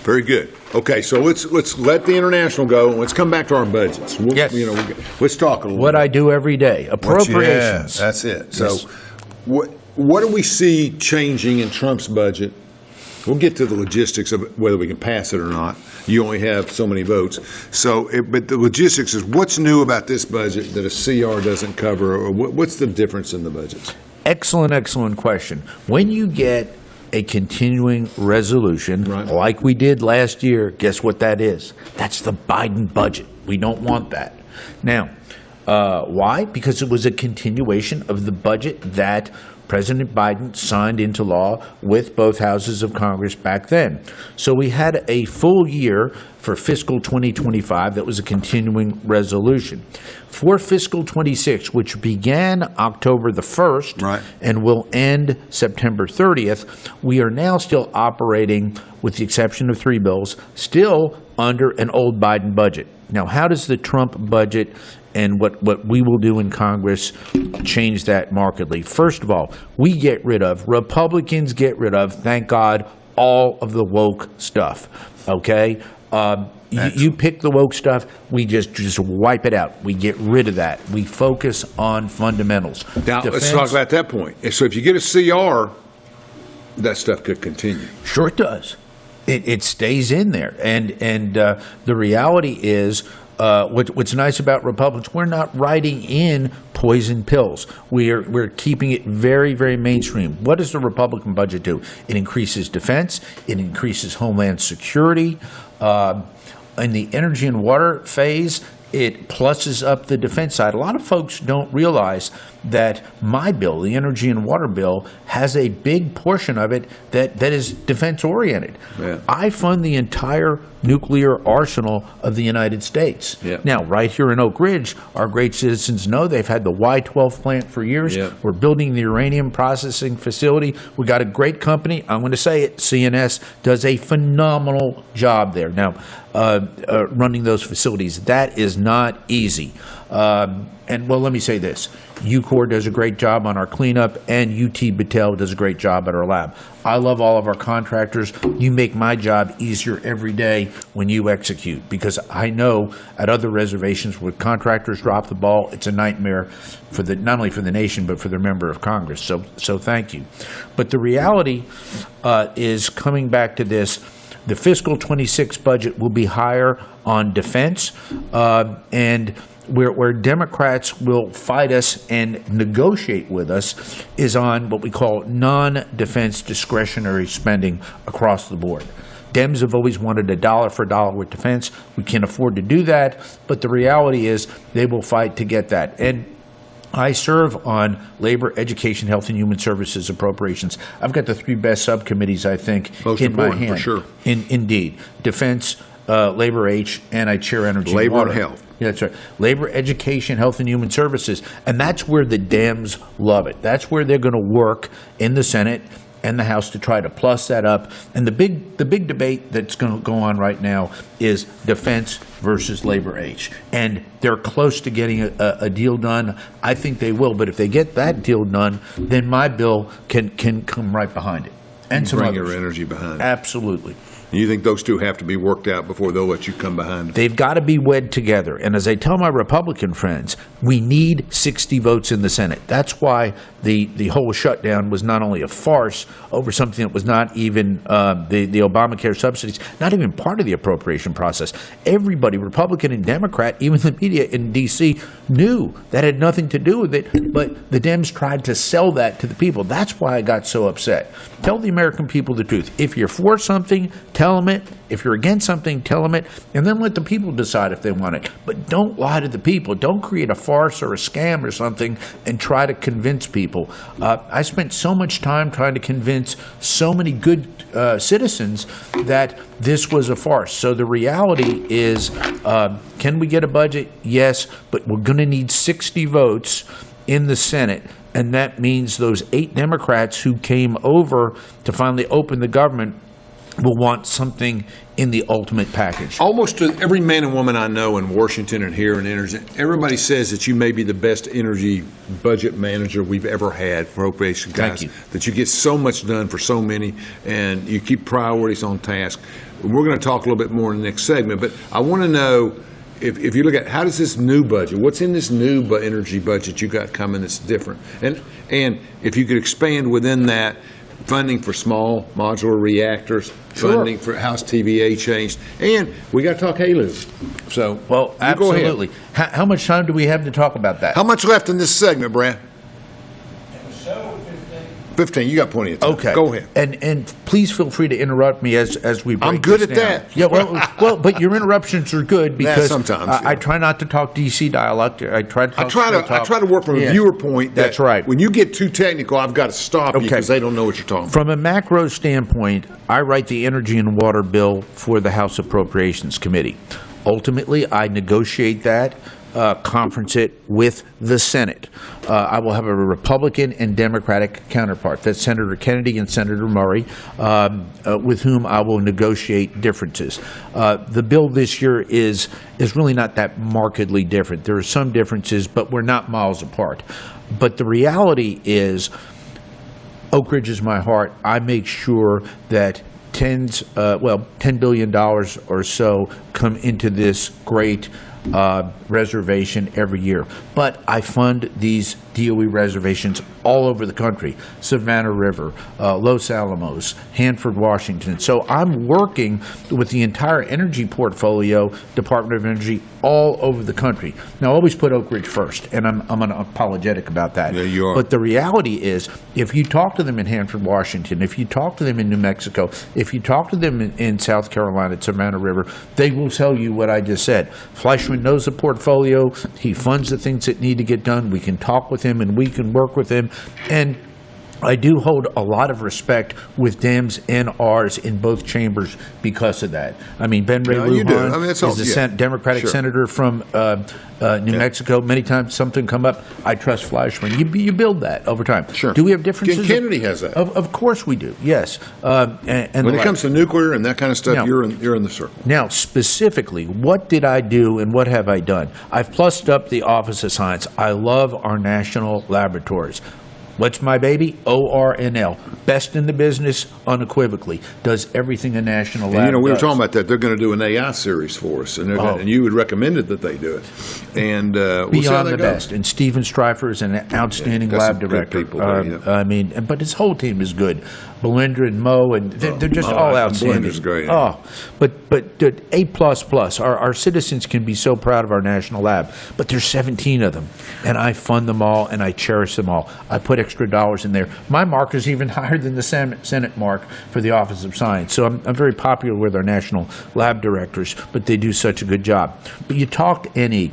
Very good. Okay, so let's let the international go, and let's come back to our budgets. Yes. Let's talk a little What bit. I do every day, appropriations. Yeah, that's it. So Yes. what do we see changing in Trump's budget? We'll get to the logistics of whether we can pass it or not. You only have so many votes. But the logistics is what's new about this budget that a CR doesn't cover, or what's the difference in the budgets? Excellent question. When you get a continuing resolution, like we did last year, guess what that is? That's the Biden budget. We don't want that. Now, why? Because it was a continuation of the budget that President Biden signed into law with both houses of Congress back then. So we had a full year for fiscal 2025 that was a continuing resolution. For fiscal 26, which began October the 1st and will end September 30th, we are now still operating, with the exception of 3 bills, still under an old Biden budget. Now, how does the Trump budget and what we will do in Congress change that markedly? First of all, Republicans get rid of, thank God, all of the woke stuff, okay? You pick the woke stuff, we just wipe it out. We get rid of that. We focus on fundamentals. Now, let's talk about that point. So if you get a CR, that stuff could continue. Sure it does. It stays in there. And the reality is, what's nice about Republicans, we're not writing in poison pills. We're keeping it very, very mainstream. What does the Republican budget do? It increases defense. It increases homeland security. In the energy and water phase, it pluses up the defense side. A lot of folks don't realize that my bill, the energy and water bill, has a big portion of it that is defense-oriented. Yeah. I fund the entire nuclear arsenal of the United States. Yeah. Now, right here in Oak Ridge, our great citizens know they've had the Y-12 plant for years. Yeah. We're building the uranium processing facility. We got a great company. I'm going to say it. CNS does a phenomenal job there. Now, running those facilities, that is not easy. And let me say this. UCOR does a great job on our cleanup, and UT Battelle does a great job at our lab. I love all of our contractors. You make my job easier every day when you execute, because I know at other reservations where contractors drop the ball, it's a nightmare for not only for the nation, but for the member of Congress. So thank you. But the reality is, coming back to this, the fiscal 26 budget will be higher on defense, and where Democrats will fight us and negotiate with us is on what we call non-defense discretionary spending across the board. Dems have always wanted a dollar for dollar with defense. We can't afford to do that, but the reality is they will fight to get that. And I serve on Labor, Education, Health, and Human Services appropriations. I've got the 3 best subcommittees, I think, Most in my important, hand. for sure. Indeed. Defense, Labor H, and I chair Energy Labor Water. and Health. Yeah, that's right. Labor, Education, Health, and Human Services. And that's where the Dems love it. That's where they're going to work in the Senate and the House to try to plus that up. And the big debate that's going to go on right now is defense versus Labor H. And they're close to getting a deal done. I think they will. But if they get that deal done, then my bill can come right behind it. And some bring others. your energy behind it. Absolutely. You think those two have to be worked out before they'll let you come behind them? They've got to be wed together. And as I tell my Republican friends, we need 60 votes in the Senate. That's why the whole shutdown was not only a farce over something that was not even the Obamacare subsidies, not even part of the appropriation process. Everybody, Republican and Democrat, even the media in D.C., knew that had nothing to do with it, but the Dems tried to sell that to the people. That's why I got so upset. Tell the American people the truth. If you're for something, tell them it. If you're against something, tell them it, and then let the people decide if they want it. But don't lie to the people. Don't create a farce or a scam or something and try to convince people. I spent so much time trying to convince so many good citizens that this was a farce. So the reality is, can we get a budget? Yes, but we're going to need 60 votes in the Senate. And that means those 8 Democrats who came over to finally open the government will want something in the ultimate package. Almost every man and woman I know in Washington and here in energy, everybody says that you may be the best energy budget manager we've ever had, appropriation guys. Thank you. That you get so much done for so many, and you keep priorities on task. We're going to talk a little bit more in the next segment, but I want to know, if you look at how does this new budget, what's in this new energy budget you got coming that's different? And if you could expand within that, funding for small modular reactors, funding for House TVA changed, and we got to talk HALEU. So, well, absolutely. How much time do we have to talk about that? How much left in this segment, Brad? 15. You got plenty of time. Okay. Go ahead. And please feel free to interrupt me as we break I'm good this at down. that. Yeah, well, but your interruptions are good because sometimes, I try not to talk DC dialect. I try to work from a viewer point. That's right. When you get too technical, I've got to stop you because they don't know what you're talking about. From a macro standpoint, I write the energy and water bill for the House Appropriations Committee. Ultimately, I negotiate that, conference it with the Senate. I will have a Republican and Democratic counterpart. That's Senator Kennedy and Senator Murray, with whom I will negotiate differences. The bill this year is really not that markedly different. There are some differences, but we're not miles apart. But the reality is, Oak Ridge is my heart. I make sure that $10 billion or so come into this great reservation every year. But I fund these DOE reservations all over the country: Savannah River, Los Alamos, Hanford, Washington. So I'm working with the entire energy portfolio, Department of Energy, all over the country. Now, I always put Oak Ridge first, and I'm unapologetic about that. Yeah, you are. But the reality is, if you talk to them in Hanford, Washington, if you talk to them in New Mexico, if you talk to them in South Carolina at Savannah River, they will tell you what I just said. Fleischmann knows the portfolio. He funds the things that need to get done. We can talk with him and we can work with him. And I do hold a lot of respect with Dems and Rs in both chambers because of that. I mean, Ben Ray Lujan is a Democratic senator from New Mexico. Many times something come up, I trust Fleischmann. You build that over time. Sure. Do we have differences? Kennedy has that. Of course we do, yes. And when it comes to nuclear and that kind of stuff, now, you're in the circle. Now, specifically, what did I do and what have I done? I've plussed up the Office of Science. I love our national laboratories. What's my baby? ORNL. Best in the business, unequivocally. Does everything a national lab we were does. talking about that. They're going to do an AI series for us, and you had recommended that they do it. And beyond the best. And Steven Streifer is an outstanding lab director. I mean, but his whole team is good. Belinda and Mo, and they're just all outstanding. Belinda's great. But A++. Our citizens can be so proud of our national lab, but there's 17 of them, and I fund them all and I cherish them all. I put extra dollars in there. My mark is even higher than the Senate mark for the Office of Science. So I'm very popular with our national lab directors, but they do such a good job. But you talk to any.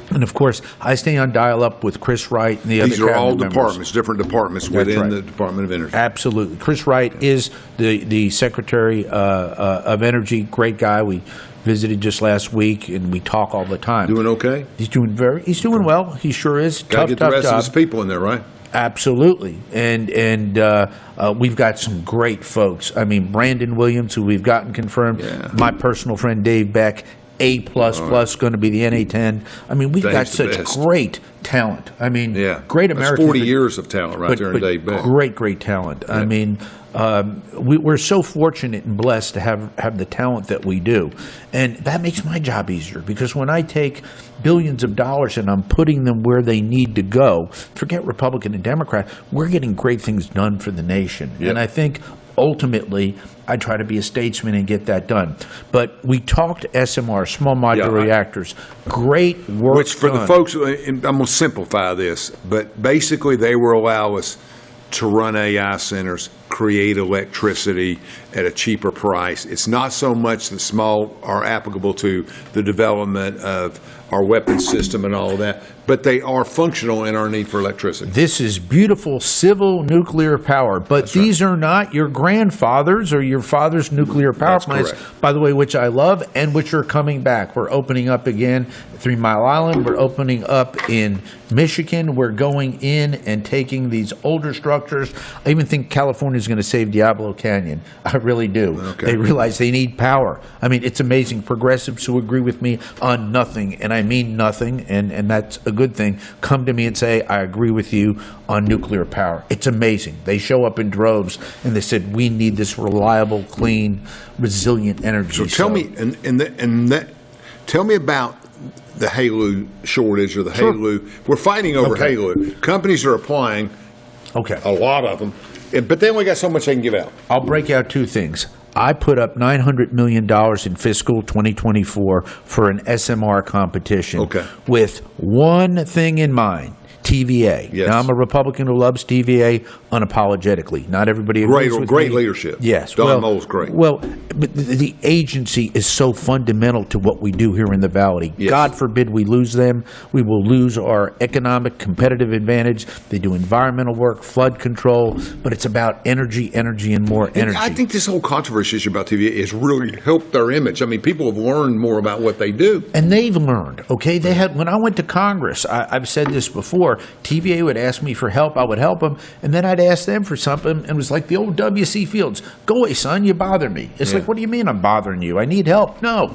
And, of course, I stay on dial-up with Chris Wright and the other cabinet members. These are all departments, different departments within the Department of Energy. Absolutely. Chris Wright is the Secretary of Energy, great guy. We visited just last week, and we talk all the time. Doing okay? He's doing well. He sure is. Got to get the rest of his people in there, right? Absolutely. And we've got some great folks. I mean, Brandon Williams, who we've gotten confirmed, my personal friend Dave Beck, A++, going to be the NA10. I mean, we've got Dave's the such best. great talent. I mean, great That's Americans. 40 years of talent right there in Dave Beck. Great talent. I mean, we're so fortunate and blessed to have the talent that we do. And that makes my job easier, because when I take billions of dollars and I'm putting them where they need to go, forget Republican and Democrat, we're getting great things done for the nation. Yep. And I think ultimately I try to be a statesman and get that done. But we talked SMR, small modular reactors. Great work. Which for the folks, and I'm going to simplify this, but basically they will allow us to run AI centers, create electricity at a cheaper price. It's not so much that small are applicable to the development of our weapons system and all of that, but they are functional in our need for electricity. This is beautiful civil nuclear power, but these are not your grandfather's or your father's nuclear power plants, by the way, which I love and which are coming back. We're opening up again at 3 Mile Island. We're opening up in Michigan. We're going in and taking these older structures. I even think California is going to save Diablo Canyon. I really do. Okay. They realize they need power. I mean, it's amazing. Progressives who agree with me on nothing, and I mean nothing, and that's a good thing, come to me and say, I agree with you on nuclear power. It's amazing. They show up in droves, and they said, we need this reliable, clean, resilient energy. So tell me, tell me about the HALEU shortage or the HALEU. We're fighting over HALEU. Companies are applying, a lot of them, but they only got so much they can give out. I'll break out two things. I put up $900 million in fiscal 2024 for an SMR competition with one thing in mind, TVA. Yes. Now, I'm a Republican who loves TVA unapologetically. Not everybody agrees with Great me. leadership. Yes. Don Moll's great. Well, but the agency is so fundamental to what we do here in the Valley. Yes. God forbid we lose them. We will lose our economic competitive advantage. They do environmental work, flood control, but it's about energy, and more energy. I think this whole controversy issue about TVA has really helped their image. I mean, people have learned more about what they do. And they've learned, okay? They had, when I went to Congress, I've said this before, TVA would ask me for help, I would help them, and then I'd ask them for something, and it was like the old W.C. Fields, go away, son, you bother me. It's like, what do you mean I'm bothering you? I need help. No.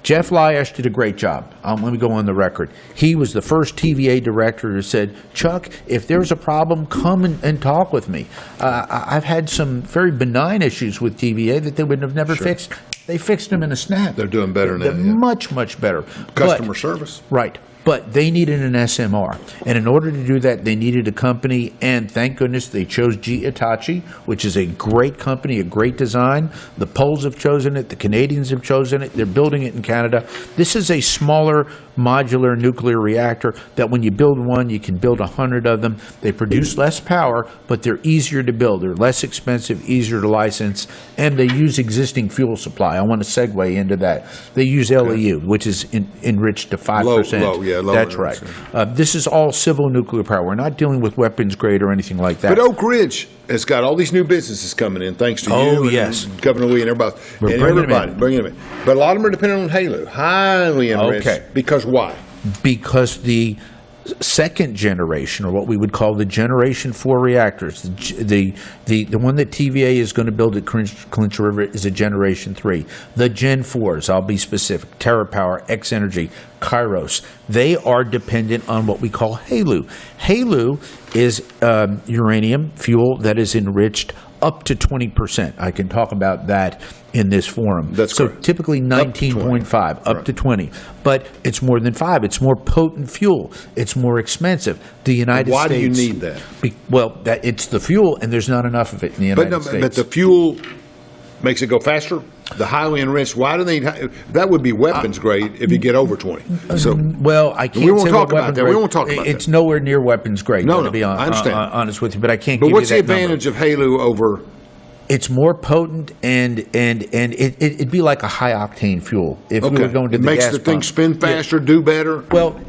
Jeff Lyash did a great job. Let me go on the record. He was the first TVA director who said, Chuck, if there's a problem, come and talk with me. I've had some very benign issues with TVA that they would have never fixed. They fixed them in a snap. They're doing better now. They're much, much better. Customer service. Right. But they needed an SMR. And in order to do that, they needed a company. And thank goodness they chose GE Hitachi, which is a great company, a great design. The Poles have chosen it. The Canadians have chosen it. They're building it in Canada. This is a smaller modular nuclear reactor that when you build one, you can build 100 of them. They produce less power, but they're easier to build. They're less expensive, easier to license, and they use existing fuel supply. I want to segue into that. They use LEU, which is enriched to 5%. Low That's right. This is all civil nuclear power. We're not dealing with weapons grade or anything like that. But Oak Ridge has got all these new businesses coming in, thanks to you and Governor Lee and everybody. Bringing them in. But a lot of them are dependent on HALEU, highly enriched. Because why? Because the second generation, or what we would call the Generation 4 reactors, the one that TVA is going to build at Clinch River is a Generation 3. The Gen 4s, I'll be specific, TerraPower, X-Energy, Kairos, they are dependent on what we call HALEU. HALEU is uranium fuel that is enriched up to 20%. I can talk about that in this forum. That's so correct. Typically 19.5, up to 20. But it's more than 5. It's more potent fuel. It's more expensive. The United States... Why do you need that? It's the fuel, and there's not enough of it in the United States. But the fuel makes it go faster? The highly enriched, why do they... That would be weapons grade if you get over 20. So, I can't we won't say talk what about that. weapons We won't talk about that. It's nowhere near weapons grade, to be I understand. honest with you, but I can't But give you that what's the advantage of HALEU over... It's more potent, and it'd be like a high-octane fuel. If we were going to the makes gas the thing pump. spin faster, do better,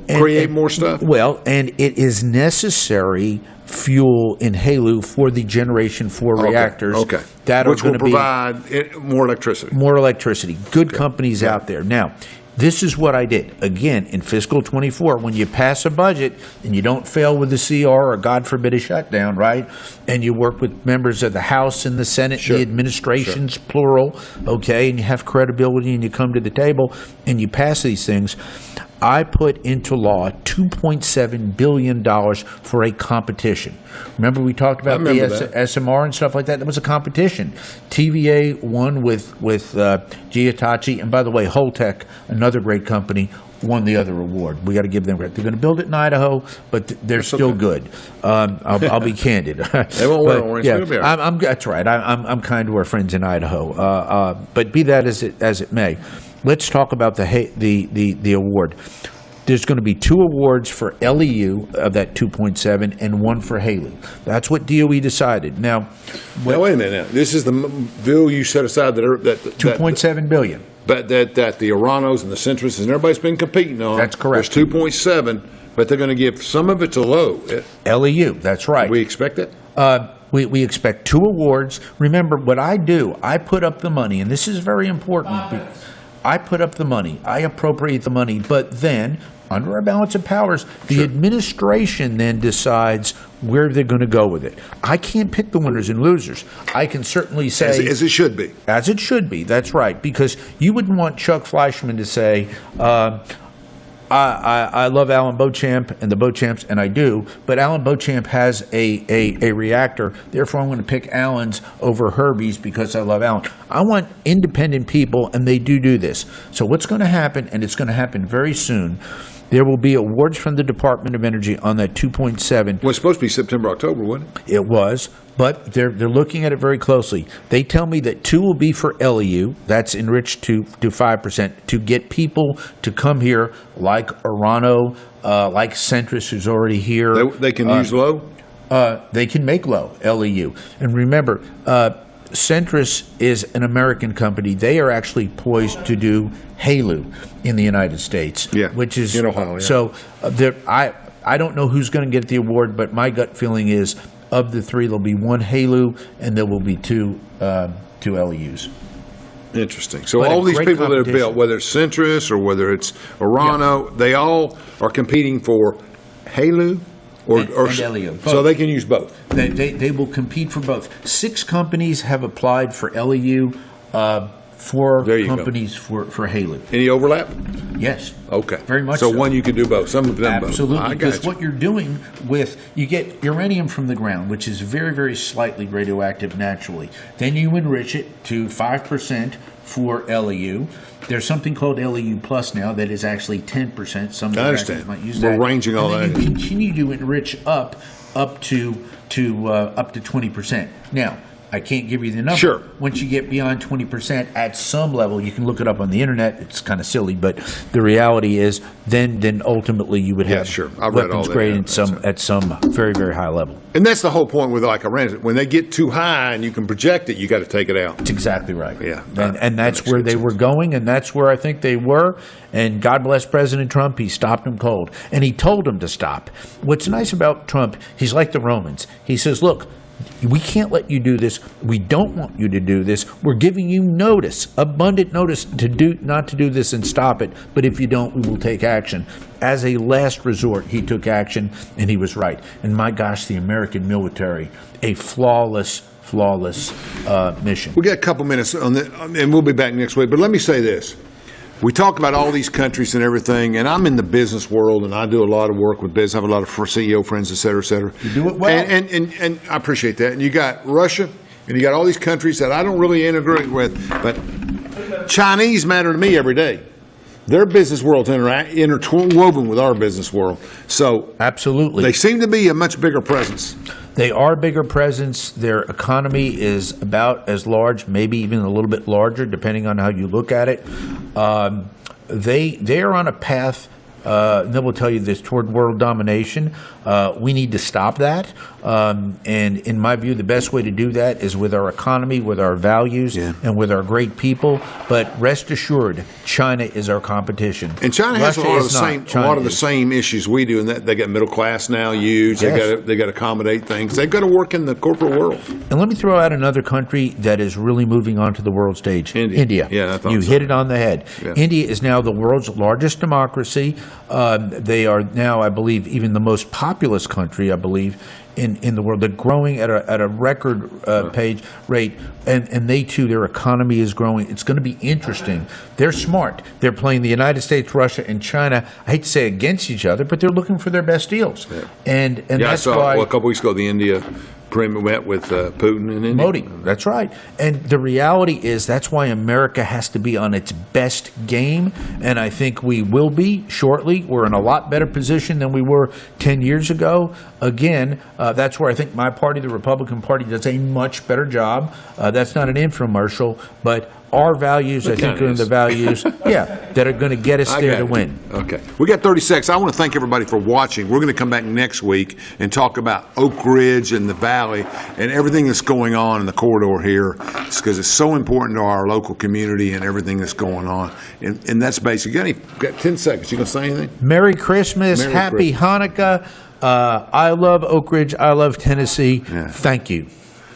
create more stuff? And it is necessary fuel in HALEU for the Generation 4 reactors that which are going will to provide more electricity. More electricity. Good companies out there. Now, This is what I did. Again, in fiscal 24, when you pass a budget and you don't fail with the CR or, God forbid, a shutdown, right? And you work with members of the House and the Senate, the administrations, plural, okay, and you have credibility and you come to the table and you pass these things. I put into law $2.7 billion for a competition. Remember we talked about the SMR and stuff like that? That was a competition. TVA won with Hitachi, and by the way, Holtec, another great company, won the other award. We got to give them credit. They're going to build it in Idaho, but they're still good. I'll be candid. They won't wear orange. Yeah, that's right. I'm kind to our friends in Idaho. But be that as it may. Let's talk about the award. There's going to be 2 awards for LEU of that 2.7 and 1 for Haley. That's what DOE decided. Now wait a minute. Now, this is the bill you set aside that $2.7 billion. But that the Oranos and the Centrists and everybody's been competing on. That's correct. There's 2.7, but they're going to give some of it to low. LEU. That's right. We expect it. We expect 2 awards. Remember what I do. I put up the money, and this is very important. I put up the money, I appropriate the money, but then, under our balance of powers, the administration then decides where they're going to go with it. I can't pick the winners and losers. I can certainly say... As it should be. As it should be, that's right, because you wouldn't want Chuck Fleischmann to say... I love Alan Beauchamp and the Beauchamps, and I do, but Alan Beauchamp has a reactor, therefore I'm going to pick Alan's over Herbie's because I love Alan. I want independent people, and they do this. So what's going to happen, and it's going to happen very soon, there will be awards from the Department of Energy on that 2.7. Well, it's supposed to be September, October, wasn't it? It was, but they're looking at it very closely. They tell me that 2 will be for LEU, that's enriched to 5%, to get people to come here like Orano, like Centris, who's already here. They can use low? They can make low, LEU. And remember, Centris is an American company. They are actually poised to do HALEU in the United States, which is in Ohio. Yeah. So I don't know who's going to get the award, but my gut feeling is of the 3, there'll be 1 HALEU and there will be 2 LEUs. Interesting. So all these people that are built, whether it's Centris or whether it's Orano, they all are competing for HALEU. Or LEU. So they can use both. They will compete for both. 6 companies have applied for LEU, 4 companies for HALEU. Any overlap? Yes. Okay. Very much so. So one you can do both. Some of them both. Absolutely. Because what you're doing you get uranium from the ground, which is very, very slightly radioactive naturally. Then you enrich it to 5% for LEU. There's something called LEU Plus now that is actually 10%. Some I understand. Might use We're that. ranging all that. And then you continue to enrich up to 20%. Now, I can't give you the number. Sure. Once you get beyond 20% at some level, you can look it up on the internet. It's kind of silly, but the reality is then ultimately you would have weapons grade at some very, very high level. And that's the whole point with like Iran. When they get too high and you can project it, you got to take it out. That's exactly right. Yeah. And that's where they were going, and that's where I think they were. And God bless President Trump, he stopped them cold. And he told them to stop. What's nice about Trump, he's like the Romans. He says, look, we can't let you do this. We don't want you to do this. We're giving you notice, abundant notice not to do this and stop it. But if you don't, we will take action. As a last resort, he took action, and he was right. And my gosh, the American military, a flawless mission. We got a couple minutes on that, and we'll be back next week. But let me say this. We talk about all these countries and everything, and I'm in the business world, and I do a lot of work with business. I have a lot of CEO friends, et cetera, et cetera. You do it well. And I appreciate that. And you got Russia, and you got all these countries that I don't really integrate with, but Chinese matter to me every day. Their business world's interwoven with our business world. So absolutely, they seem to be a much bigger presence. They are a bigger presence. Their economy is about as large, maybe even a little bit larger, depending on how you look at it. They are on a path They will tell you this toward world domination. We need to stop that. And in my view, the best way to do that is with our economy, with our values, and with our great people. But rest assured, China is our competition. And China has a Russia lot of is the not. same China a lot of the is. same issues we do, in that they got middle class now huge. Yes. They got to accommodate things. They've got to work in the corporate world. And let me throw out another country that is really moving onto the world stage. India. Yeah, I thought You so. hit it on the head. Yeah. India is now the world's largest democracy. They are now, I believe, even the most populous country, I believe, in the world. They're growing at a record rate, and they too, their economy is growing. It's going to be interesting. They're smart. They're playing the United States, Russia, and China. I hate to say against each other, but they're looking for their best deals. Yeah. And I that's saw why a couple weeks ago the India premier met with Putin in India. Modi. That's right. And the reality is that's why America has to be on its best game, and I think we will be shortly. We're in a lot better position than we were 10 years ago. Again, that's where I think my party, the Republican Party, does a much better job. That's not an infomercial, but our values, I think, are the values, that are going to get us there to win. Okay. We got 30 seconds. I want to thank everybody for watching. We're going to come back next week and talk about Oak Ridge and the Valley and everything that's going on in the corridor here, because it's so important to our local community and everything that's going on. And that's basic. You got 10 seconds. You going to say anything? Merry Christmas. Merry Happy Hanukkah. I love Oak Ridge. I love Tennessee. Yeah. Thank you.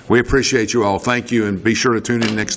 We appreciate you all. Thank you, and be sure to tune in next